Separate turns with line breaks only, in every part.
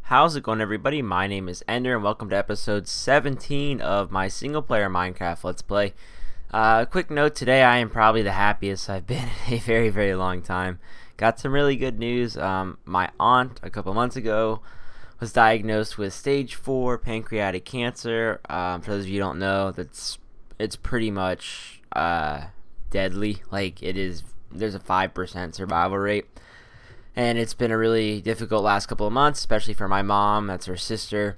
How's it going, everybody? My name is Ender and welcome to episode 17 of my single player Minecraft Let's Play. Quick note, today I am probably the happiest I've been in a very long time. Got some really good news. My aunt a couple months ago was diagnosed with stage 4 pancreatic cancer. For those of you who don't know, it's pretty much deadly. Like, there's a 5% survival rate. And it's been a really difficult last couple of months, especially for my mom. That's her sister.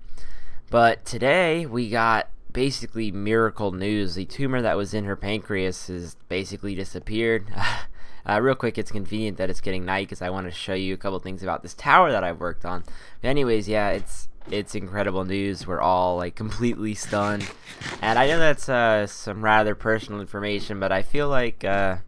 But today we got basically miracle news. The tumor that was in her pancreas has basically disappeared. Real quick, it's convenient that it's getting night because I want to show you a couple things about this tower that I've worked on. But anyways, yeah, it's incredible news. We're all like completely stunned. And I know that's some rather personal information, but I feel like I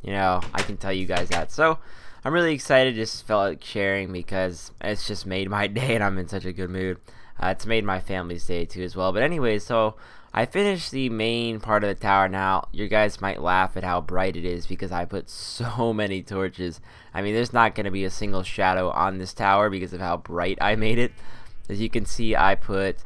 can tell you guys that. So I'm really excited, just felt like sharing because it's just made my day and I'm in such a good mood. It's made my family's day too as well. But anyways, so I finished the main part of the tower. Now, you guys might laugh at how bright it is because I put so many torches. I mean, there's not going to be a single shadow on this tower because of how bright I made it. As you can see, I put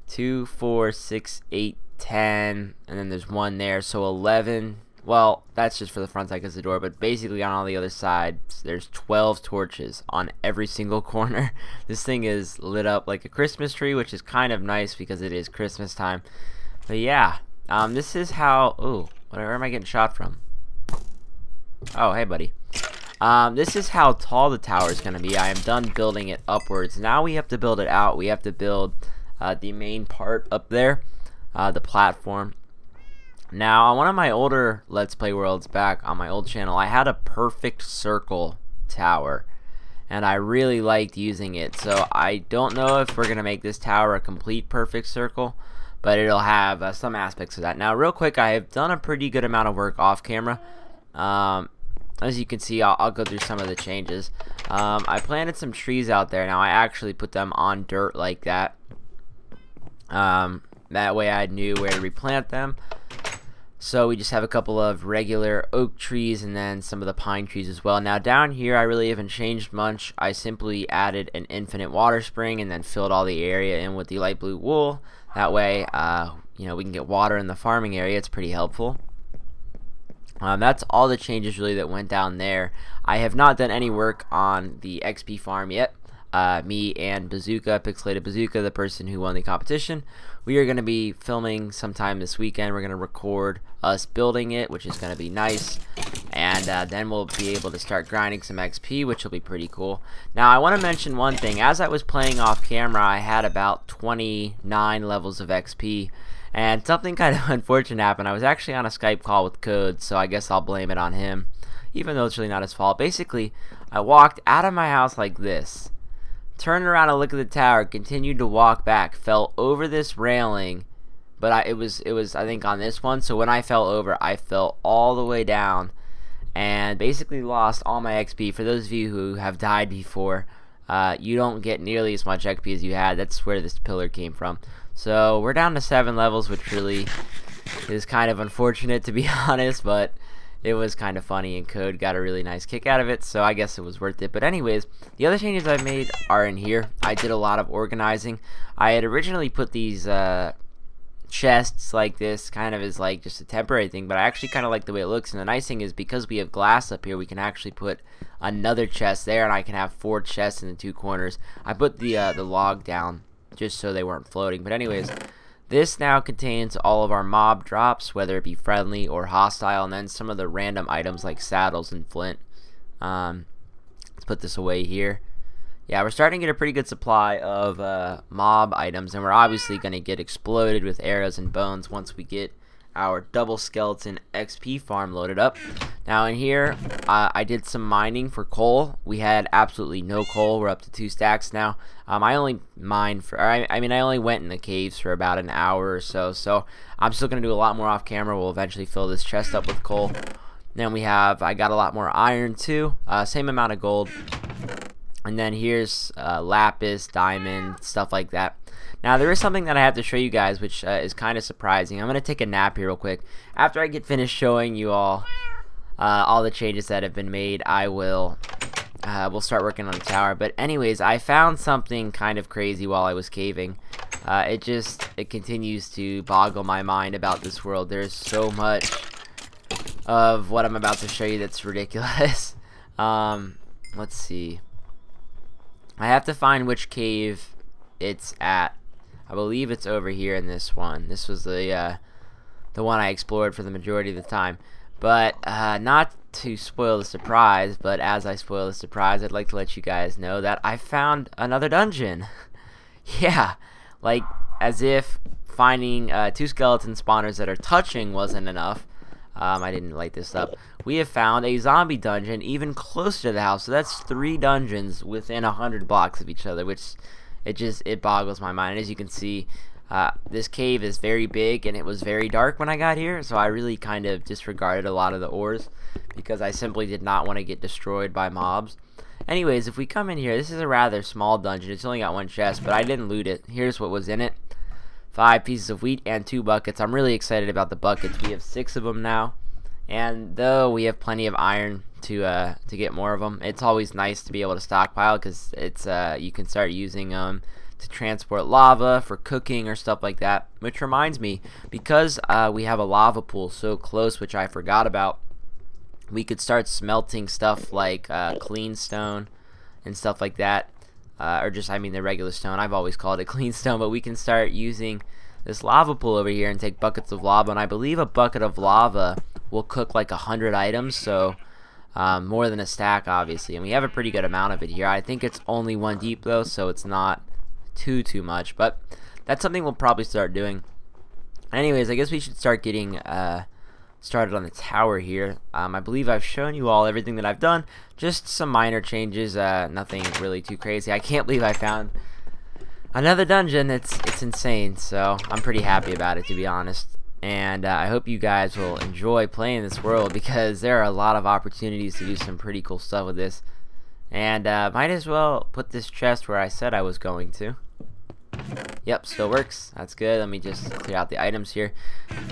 2, 4, 6, 8, 10, and then there's one there, so 11. Well, that's just for the front side because of the door, but basically on all the other sides, there's 12 torches on every single corner. This thing is lit up like a Christmas tree, which is kind of nice because it is Christmas time. But yeah, this is how, ooh, where am I getting shot from? Oh, hey buddy. This is how tall the tower is going to be. I am done building it upwards. Now we have to build it out. We have to build the main part up there, the platform. Now, on one of my older Let's Play worlds back on my old channel, I had a perfect circle tower, and I really liked using it. So I don't know if we're going to make this tower a complete perfect circle, but it'll have some aspects of that. Now, real quick, I have done a pretty good amount of work off camera. As you can see, I'll go through some of the changes. I planted some trees out there. Now, I actually put them on dirt like that. That way I knew where to replant them. So we just have a couple of regular oak trees and then some of the pine trees as well. Now down here I really haven't changed much. I simply added an infinite water spring and then filled all the area in with the light blue wool. That way we can get water in the farming area. It's pretty helpful. That's all the changes really that went down there. I have not done any work on the XP farm yet. Me and Bazooka, Pixelated Bazooka, the person who won the competition, we are going to be filming sometime this weekend. We're going to record us building it, which is going to be nice, and then we'll be able to start grinding some XP, which will be pretty cool. Now, I want to mention one thing. As I was playing off camera, I had about 29 levels of XP, and something kind of unfortunate happened. I was actually on a Skype call with Code, so I guess I'll blame it on him, even though it's really not his fault. Basically, I walked out of my house like this, turned around to look at the tower, continued to walk back, fell over this railing, but it was I think on this one, so when I fell over, I fell all the way down and basically lost all my XP. For those of you who have died before, you don't get nearly as much XP as you had. That's where this pillar came from. So we're down to 7 levels, which really is kind of unfortunate, to be honest, but it was kind of funny, and Code got a really nice kick out of it, so I guess it was worth it. But anyways, the other changes I've made are in here. I did a lot of organizing. I had originally put these chests like this kind of as like just a temporary thing, but I actually kind of like the way it looks. And the nice thing is, because we have glass up here, we can actually put another chest there, and I can have 4 chests in the 2 corners. I put the log down just so they weren't floating. But anyways, this now contains all of our mob drops, whether it be friendly or hostile, and then some of the random items like saddles and flint. Let's put this away here. Yeah, we're starting to get a pretty good supply of mob items, and we're obviously going to get exploded with arrows and bones once we get our double skeleton XP farm loaded up. Now in here, I did some mining for coal. We had absolutely no coal. We're up to 2 stacks now. I only mined for, I only went in the caves for about an hour or so. So I'm still gonna do a lot more off camera. We'll eventually fill this chest up with coal. Then I got a lot more iron too. Same amount of gold. And then here's lapis, diamond, stuff like that. Now there is something that I have to show you guys, which is kind of surprising. I'm going to take a nap here real quick. After I get finished showing you all all the changes that have been made, I will we'll start working on the tower. But anyways, I found something kind of crazy while I was caving. It continues to boggle my mind about this world. There's so much of what I'm about to show you that's ridiculous. Let's see. I have to find which cave it's at. I believe it's over here in this one. This was the one I explored for the majority of the time. But not to spoil the surprise, but as I spoil the surprise, I'd like to let you guys know that I found another dungeon. Yeah, like as if finding 2 skeleton spawners that are touching wasn't enough. I didn't light this up. We have found a zombie dungeon even closer to the house. So that's 3 dungeons within 100 blocks of each other, which it boggles my mind. And as you can see, this cave is very big and it was very dark when I got here, so I really kind of disregarded a lot of the ores because I simply did not want to get destroyed by mobs. Anyways, if we come in here, this is a rather small dungeon. It's only got 1 chest, but I didn't loot it. Here's what was in it. 5 pieces of wheat and 2 buckets. I'm really excited about the buckets. We have 6 of them now, and though we have plenty of iron to get more of them, it's always nice to be able to stockpile because it's you can start using them to transport lava for cooking or stuff like that. Which reminds me, because we have a lava pool so close, which I forgot about, we could start smelting stuff like clean stone and stuff like that. Or just, I mean, the regular stone. I've always called it clean stone, but we can start using this lava pool over here and take buckets of lava, and I believe a bucket of lava will cook like 100 items, so more than a stack, obviously, and we have a pretty good amount of it here. I think it's only 1 deep though, so it's not too much, but that's something we'll probably start doing. Anyways, I guess we should start getting started on the tower here. I believe I've shown you all everything that I've done, just some minor changes, nothing really too crazy. I can't believe I found another dungeon. It's insane, so I'm pretty happy about it, to be honest, and I hope you guys will enjoy playing this world because there are a lot of opportunities to do some pretty cool stuff with this, and might as well put this chest where I said I was going to. Yep, still works. That's good. Let me just clear out the items here.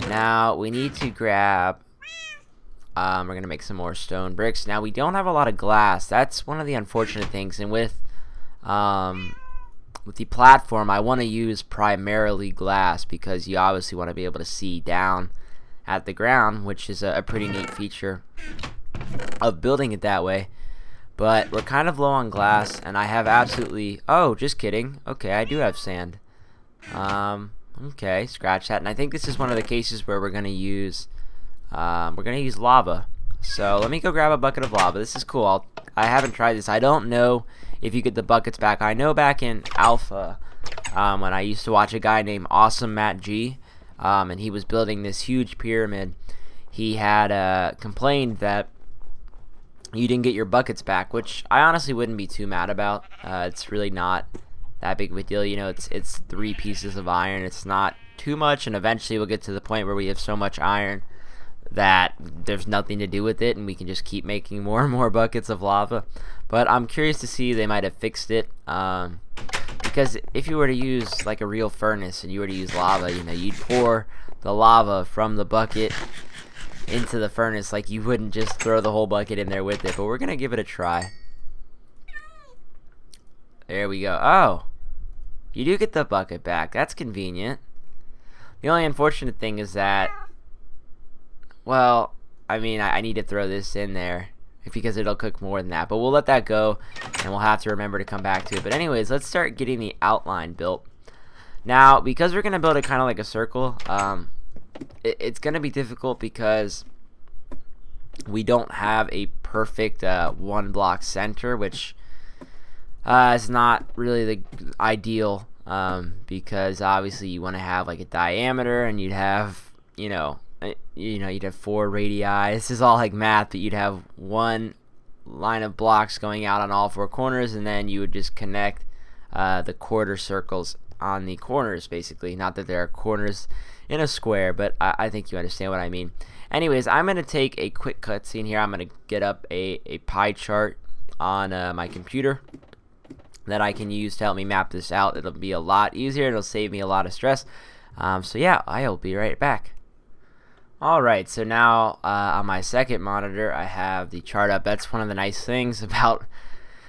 Now we need to grab we're gonna make some more stone bricks. Now we don't have a lot of glass. That's one of the unfortunate things, and with the platform I want to use primarily glass because you obviously want to be able to see down at the ground, which is a pretty neat feature of building it that way. But we're kind of low on glass, and I have absolutely... Oh, just kidding. Okay, I do have sand. Okay, scratch that. And I think this is one of the cases where we're gonna use lava. So let me go grab a bucket of lava. This is cool. I haven't tried this. I don't know if you get the buckets back. I know back in Alpha, when I used to watch a guy named Awesome Matt G, and he was building this huge pyramid, he had complained that you didn't get your buckets back, which I honestly wouldn't be too mad about. It's really not that big of a deal. You know, it's 3 pieces of iron. It's not too much, and eventually we'll get to the point where we have so much iron that there's nothing to do with it, and we can just keep making more and more buckets of lava. But I'm curious to see, they might have fixed it, because if you were to use like a real furnace and you were to use lava, you know, you'd pour the lava from the bucket into the furnace. Like, you wouldn't just throw the whole bucket in there with it. But we're gonna give it a try. There we go. Oh, you do get the bucket back. That's convenient. The only unfortunate thing is that, well, I mean, I need to throw this in there because it'll cook more than that, but we'll let that go and we'll have to remember to come back to it. But anyways, let's start getting the outline built. Now, because we're gonna build it kind of like a circle, it's gonna be difficult because we don't have a perfect 1 block center, which is not really the ideal, because obviously you want to have like a diameter, and you'd have you'd have 4 radii. This is all like math, but you'd have 1 line of blocks going out on all 4 corners, and then you would just connect the quarter circles on the corners, basically. Not that there are corners in a square, but I think you understand what I mean. Anyways, I'm going to take a quick cutscene here. I'm going to get up a pie chart on my computer that I can use to help me map this out. It'll be a lot easier. It'll save me a lot of stress. So yeah, I'll be right back. Alright, so now on my second monitor I have the chart up. That's one of the nice things about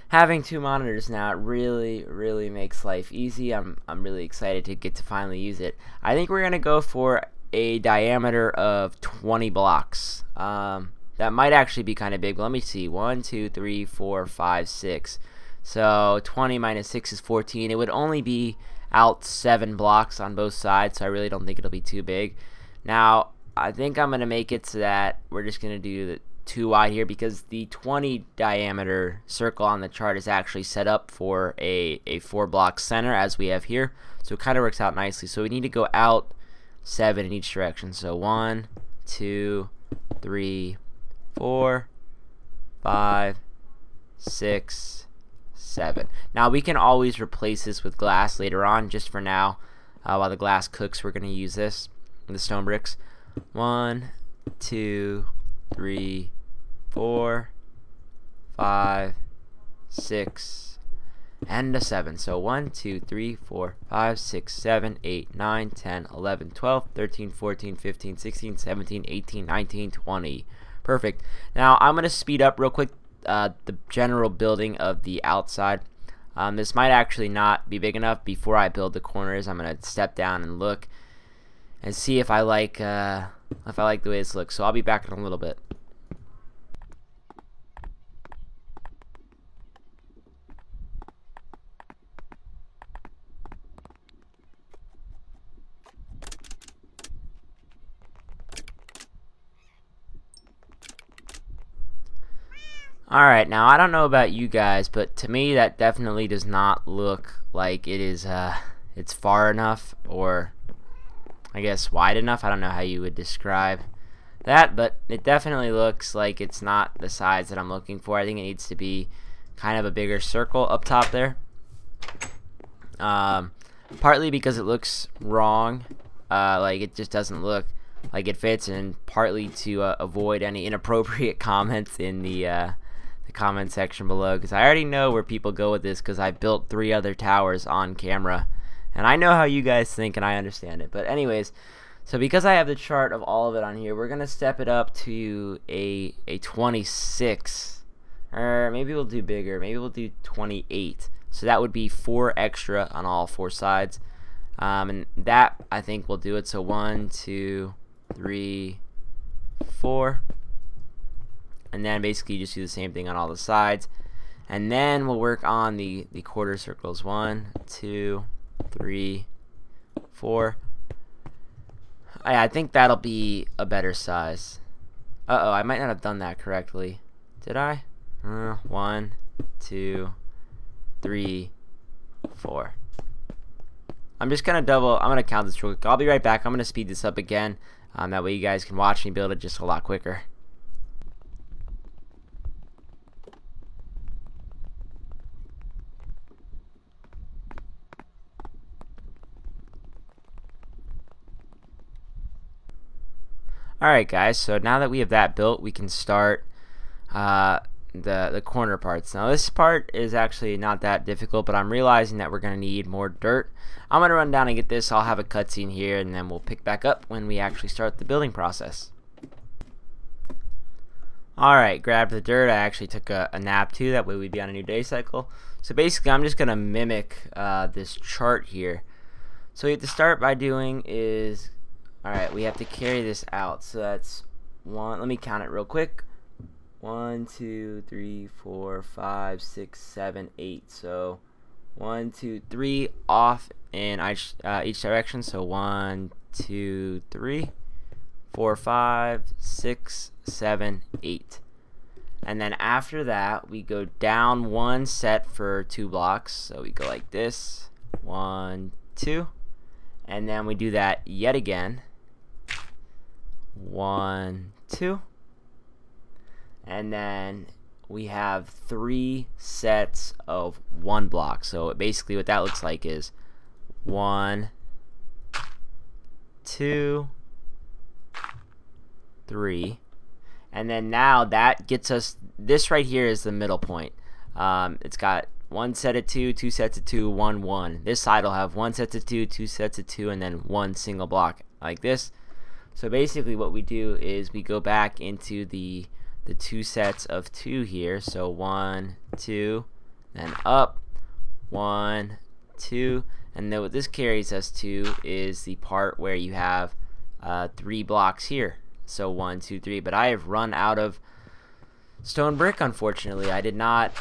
having two monitors now. It really makes life easy. I'm really excited to get to finally use it. I think we're gonna go for a diameter of 20 blocks. That might actually be kind of big, but let me see. 1, 2, 3, 4, 5, 6. So 20 minus 6 is 14. It would only be out 7 blocks on both sides, so I really don't think it'll be too big. Now I think I'm gonna make it so that we're just gonna do the 2 wide here, because the 20 diameter circle on the chart is actually set up for a 4 block center as we have here, so it kind of works out nicely. So we need to go out 7 in each direction. So 1, 2, 3, 4, 5, 6, 7. Now we can always replace this with glass later on. Just for now, while the glass cooks, we're gonna use this, the stone bricks. 1, 2, 3, 4, 5, 6, and a 7. So 1, 2, 3, 4, 5, 6, 7, 8, 9, 10, 11, 12, 13, 14, 15, 16, 17, 18, 19, 20. Perfect. Now I'm going to speed up real quick the general building of the outside. This might actually not be big enough. Before I build the corners, I'm going to step down and look and see if I like the way this looks. So I'll be back in a little bit. Alright, now I don't know about you guys, but to me that definitely does not look like it is it's far enough, or I guess wide enough. I don't know how you would describe that, but it definitely looks like it's not the size that I'm looking for. I think it needs to be kind of a bigger circle up top there. Partly because it looks wrong, like it just doesn't look like it fits, and partly to avoid any inappropriate comments in the comment section below, because I already know where people go with this, because I built 3 other towers on camera, and I know how you guys think, and I understand it. But anyways, so because I have the chart of all of it on here, we're gonna step it up to a 26, or maybe we'll do bigger. Maybe we'll do 28. So that would be 4 extra on all 4 sides, and that I think will do it. So 1, 2, 3, 4. And then basically you just do the same thing on all the sides, and then we'll work on the quarter circles. 1, 2, 3, 4. I think that'll be a better size. Uh-oh, I might not have done that correctly. Did I? 1, 2, 3, 4. I'm gonna count this real quick. I'll be right back. I'm gonna speed this up again. That way you guys can watch me build it just a lot quicker. Alright guys, so now that we have that built, we can start the corner parts. Now this part is actually not that difficult, but I'm realizing that we're going to need more dirt. I'm going to run down and get this. I'll have a cutscene here, and then we'll pick back up when we actually start the building process. Alright, grabbed the dirt. I actually took a nap too, that way we'd be on a new day cycle. So basically I'm just going to mimic this chart here. So what you have to start by doing is, alright, we have to carry this out. So that's 1, let me count it real quick. 1, 2, 3, 4, 5, 6, 7, 8. So 1, 2, 3 off in each direction. So 1, 2, 3, 4, 5, 6, 7, 8. And then after that, we go down 1 set for 2 blocks. So we go like this, 1, 2, and then we do that yet again. 1, 2, and then we have 3 sets of 1 block. So basically what that looks like is 1, 2, 3, and then now that gets us, this right here is the middle point. It's got 1 set of 2, 2 sets of 2, 1, 1. This side will have 1 set of 2, 2 sets of 2, and then 1 single block like this. So basically what we do is we go back into the 2 sets of 2 here. So 1, 2, then up, 1, 2, and then what this carries us to is the part where you have 3 blocks here. So 1, 2, 3. But I have run out of stone brick, unfortunately. I did not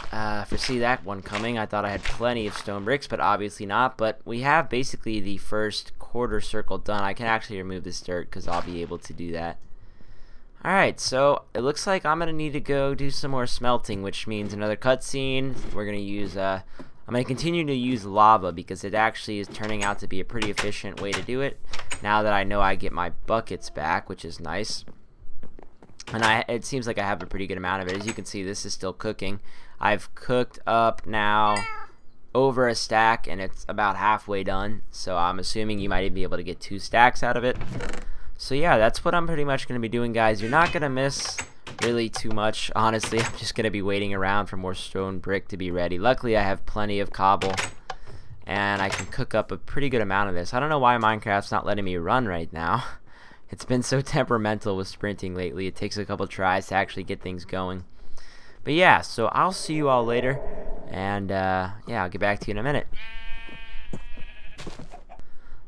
foresee that one coming. I thought I had plenty of stone bricks, but obviously not. But we have basically the first quarter circle done. I can actually remove this dirt because I'll be able to do that. Alright, so it looks like I'm going to need to go do some more smelting, which means another cutscene. We're going to use, I'm going to continue to use lava because it actually is turning out to be a pretty efficient way to do it. Now that I know I get my buckets back, which is nice. And it seems like I have a pretty good amount of it. As you can see, this is still cooking. I've cooked up now over a stack, and it's about halfway done. So I'm assuming you might be able to get 2 stacks out of it. So yeah, that's what I'm pretty much going to be doing, guys. You're not going to miss really too much. Honestly, I'm just going to be waiting around for more stone brick to be ready. Luckily, I have plenty of cobble, and I can cook up a pretty good amount of this. I don't know why Minecraft's not letting me run right now. It's been so temperamental with sprinting lately. It takes a couple tries to actually get things going. But yeah, so I'll see you all later. And yeah, I'll get back to you in a minute.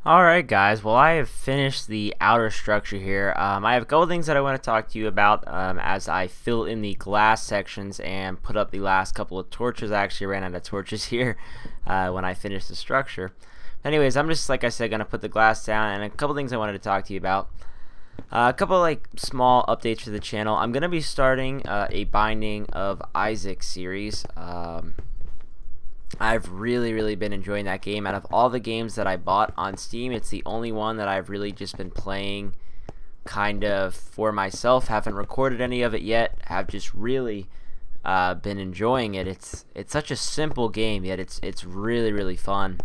Alright guys, well I have finished the outer structure here. I have a couple things that I want to talk to you about as I fill in the glass sections and put up the last couple of torches. I actually ran out of torches here when I finished the structure. Anyways, I'm just, like I said, going to put the glass down, and a couple things I wanted to talk to you about. A couple like small updates for the channel. I'm going to be starting a Binding of Isaac series. I've really been enjoying that game. Out of all the games that I bought on Steam, it's the only one that I've really just been playing kind of for myself. Haven't recorded any of it yet. Have just really been enjoying it. It's such a simple game, yet it's really fun.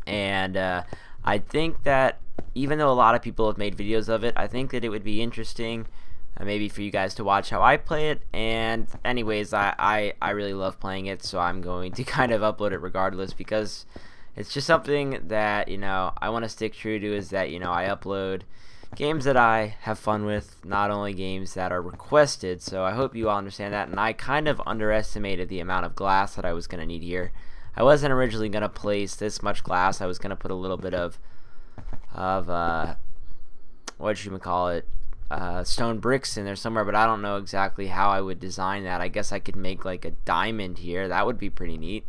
And I think that even though a lot of people have made videos of it, I think that it would be interesting maybe for you guys to watch how I play it. And anyways, I really love playing it, so I'm going to kind of upload it regardless, because it's just something that, you know, I want to stick true to, is that, you know, I upload games that I have fun with, not only games that are requested. So I hope you all understand that. And I kind of underestimated the amount of glass that I was going to need here. I wasn't originally going to place this much glass. I was going to put a little bit of what you would call it, stone bricks in there somewhere, but I don't know exactly how I would design that. I guess I could make like a diamond here. That would be pretty neat.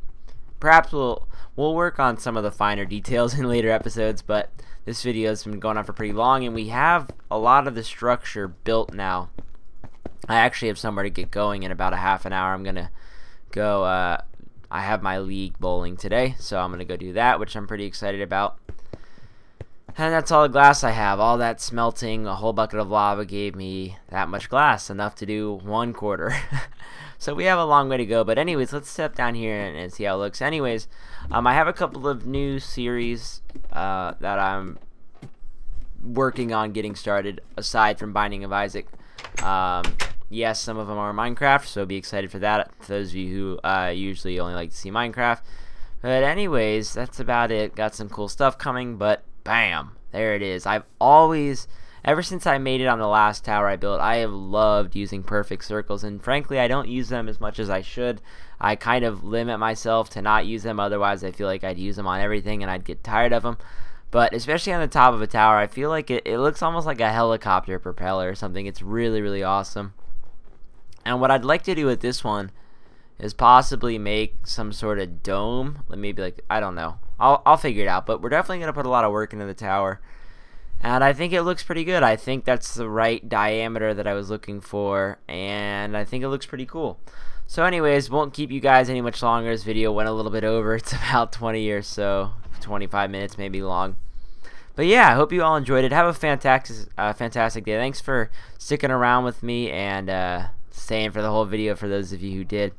Perhaps we'll work on some of the finer details in later episodes, but this video has been going on for pretty long, and we have a lot of the structure built now. I actually have somewhere to get going in about a half an hour. I'm gonna go I have my league bowling today, so I'm gonna go do that, which I'm pretty excited about. And that's all the glass I have. All that smelting, a whole bucket of lava gave me that much glass, enough to do 1 quarter. So we have a long way to go. But anyways, let's step down here and see how it looks. Anyways, I have a couple of new series that I'm working on getting started, aside from Binding of Isaac. Yes, some of them are Minecraft, so be excited for that, for those of you who usually only like to see Minecraft. But anyways, that's about it. Got some cool stuff coming, but bam, there it is. I've always, ever since I made it on the last tower I built, I have loved using perfect circles, and frankly I don't use them as much as I should. I kind of limit myself to not use them, otherwise I feel like I'd use them on everything and I'd get tired of them. But especially on the top of a tower, I feel like it looks almost like a helicopter propeller or something. It's really awesome. And what I'd like to do with this one is possibly make some sort of dome, maybe, like, I don't know, I'll figure it out, but we're definitely going to put a lot of work into the tower, and I think it looks pretty good. I think that's the right diameter that I was looking for, and I think it looks pretty cool. So anyways, won't keep you guys any much longer. This video went a little bit over. It's about 20 or so, 25 minutes maybe long. But yeah, I hope you all enjoyed it. Have a fantastic day. Thanks for sticking around with me and staying for the whole video, for those of you who did.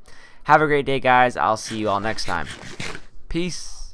Have a great day, guys. I'll see you all next time. Peace.